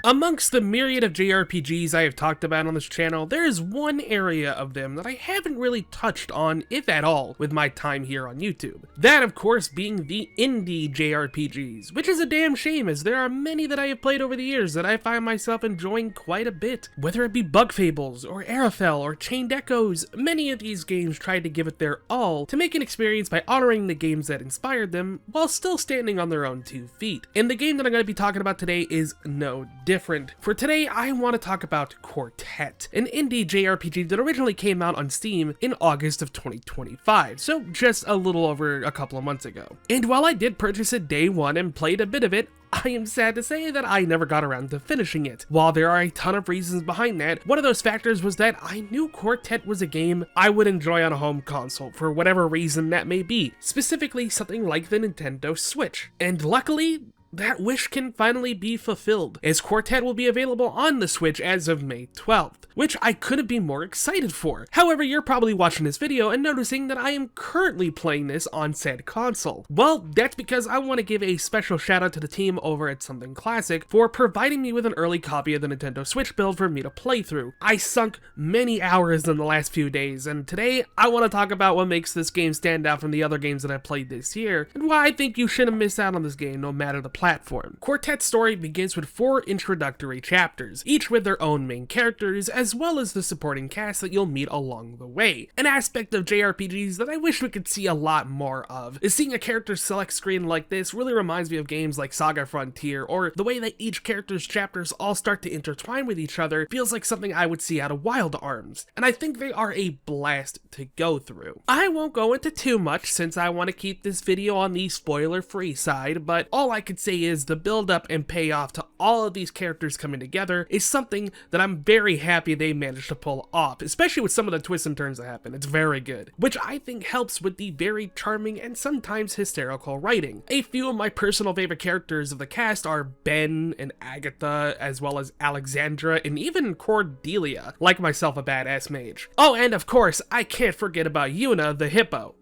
Amongst the myriad of JRPGs I have talked about on this channel, there is one area of them that I haven't really touched on, if at all, with my time here on YouTube. That, of course, being the indie JRPGs, which is a damn shame as there are many that I have played over the years that I find myself enjoying quite a bit. Whether it be Bug Fables, or Arafel, or Chained Echoes, many of these games tried to give it their all to make an experience by honoring the games that inspired them, while still standing on their own 2 feet. And the game that I'm going to be talking about today is no different. For today, I want to talk about Quartet, an indie JRPG that originally came out on Steam in August of 2025, so just a little over a couple of months ago. And while I did purchase it day one and played a bit of it, I am sad to say that I never got around to finishing it. While there are a ton of reasons behind that, one of those factors was that I knew Quartet was a game I would enjoy on a home console for whatever reason that may be, specifically something like the Nintendo Switch. And luckily, that wish can finally be fulfilled, as Quartet will be available on the Switch as of May 12th, which I couldn't be more excited for. However, you're probably watching this video and noticing that I am currently playing this on said console. Well, that's because I want to give a special shout out to the team over at Something Classic for providing me with an early copy of the Nintendo Switch build for me to play through. I sunk many hours in the last few days, and today I want to talk about what makes this game stand out from the other games that I played this year, and why I think you shouldn't miss out on this game no matter the platform. Quartet's story begins with 4 introductory chapters, each with their own main characters, as well as the supporting cast that you'll meet along the way. An aspect of JRPGs that I wish we could see a lot more of is seeing a character select screen like this really reminds me of games like Saga Frontier, or the way that each character's chapters all start to intertwine with each other feels like something I would see out of Wild Arms, and I think they are a blast to go through. I won't go into too much since I want to keep this video on the spoiler-free side, but all I could say is the build-up and payoff to all of these characters coming together is something that I'm very happy they managed to pull off, especially with some of the twists and turns that happen. It's very good, which I think helps with the very charming and sometimes hysterical writing. A few of my personal favorite characters of the cast are Ben and Agatha, as well as Alexandra and even Cordelia, like myself a badass mage. Oh, and of course, I can't forget about Yuna the hippo.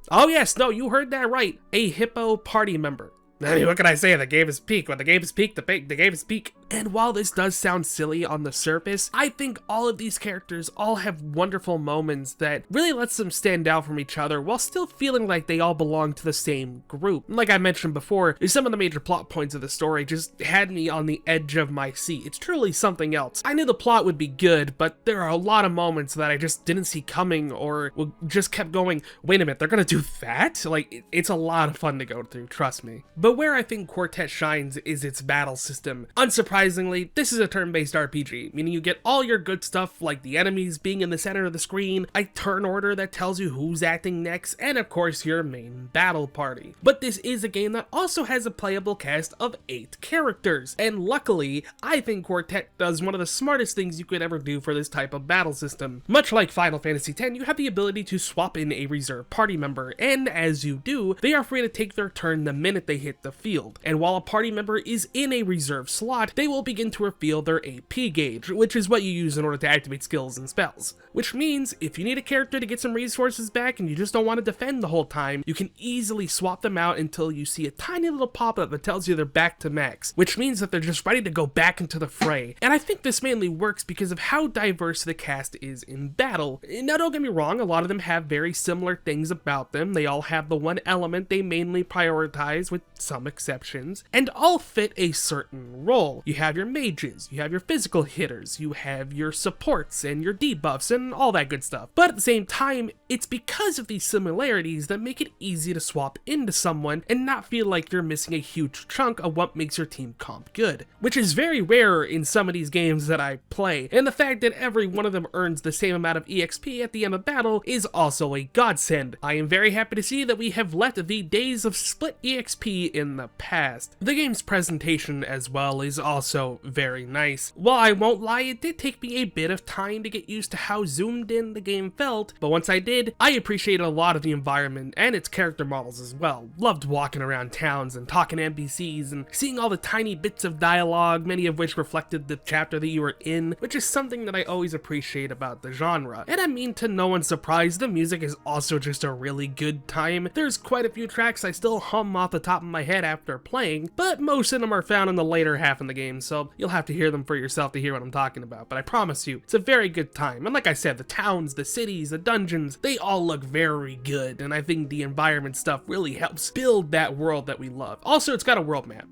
Oh yes, no, you heard that right, a hippo party member. I mean, what can I say? The game is peak. When the game is peak, the game is peak. And while this does sound silly on the surface, I think all of these characters all have wonderful moments that really lets them stand out from each other while still feeling like they all belong to the same group. Like I mentioned before, some of the major plot points of the story just had me on the edge of my seat. It's truly something else. I knew the plot would be good, but there are a lot of moments that I just didn't see coming or just kept going, wait a minute, they're gonna do that? Like, it's a lot of fun to go through, trust me. But where I think Quartet shines is its battle system. Unsurprisingly, this is a turn-based RPG, meaning you get all your good stuff like the enemies being in the center of the screen, a turn order that tells you who's acting next, and of course your main battle party. But this is a game that also has a playable cast of 8 characters, and luckily, I think Quartet does one of the smartest things you could ever do for this type of battle system. Much like Final Fantasy X, you have the ability to swap in a reserve party member, and as you do, they are free to take their turn the minute they hit the field. And while a party member is in a reserve slot, they will begin to reveal their AP gauge, which is what you use in order to activate skills and spells. Which means, if you need a character to get some resources back and you just don't want to defend the whole time, you can easily swap them out until you see a tiny little pop-up that tells you they're back to max, which means that they're just ready to go back into the fray. And I think this mainly works because of how diverse the cast is in battle. Now don't get me wrong, a lot of them have very similar things about them. They all have the one element they mainly prioritize, with some exceptions, and all fit a certain role. You have your mages, you have your physical hitters, you have your supports and your debuffs and all that good stuff. But at the same time, it's because of these similarities that make it easy to swap into someone and not feel like you're missing a huge chunk of what makes your team comp good, which is very rare in some of these games that I play, and the fact that every one of them earns the same amount of EXP at the end of battle is also a godsend. I am very happy to see that we have left the days of split EXP in the past. The game's presentation as well is also very nice. While I won't lie, it did take me a bit of time to get used to how zoomed in the game felt, but once I did, I appreciated a lot of the environment and its character models as well. Loved walking around towns and talking to NPCs and seeing all the tiny bits of dialogue, many of which reflected the chapter that you were in, which is something that I always appreciate about the genre. And I mean, to no one's surprise, the music is also just a really good time. There's quite a few tracks I still hum off the top of my head after playing, but most of them are found in the later half of the game games, so you'll have to hear them for yourself to hear what I'm talking about, but I promise you, it's a very good time. And like I said, the towns, the cities, the dungeons, they all look very good, and I think the environment stuff really helps build that world that we love. Also, it's got a world map.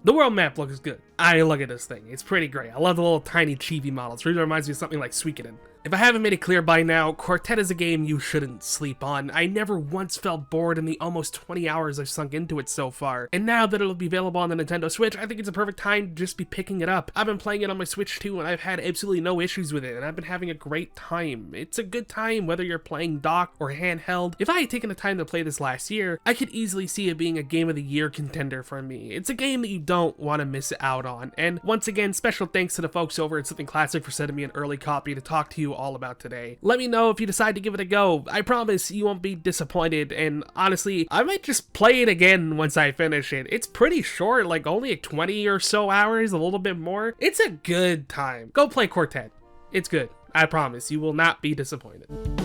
The world map looks good. I look at this thing. It's pretty great. I love the little tiny chibi models. It really reminds me of something like Suikoden. If I haven't made it clear by now, Quartet is a game you shouldn't sleep on. I never once felt bored in the almost 20 hours I've sunk into it so far. And now that it'll be available on the Nintendo Switch, I think it's a perfect time to just be picking it up. I've been playing it on my Switch too, and I've had absolutely no issues with it, and I've been having a great time. It's a good time whether you're playing dock or handheld. If I had taken the time to play this last year, I could easily see it being a Game of the Year contender for me. It's a game that you don't want to miss out on. And once again, special thanks to the folks over at Something Classic for sending me an early copy to talk to you all about today. Let me know if you decide to give it a go. I promise you won't be disappointed, and honestly, I might just play it again once I finish it. It's pretty short, like only 20 or so hours, a little bit more. It's a good time. Go play Quartet. It's good. I promise you will not be disappointed.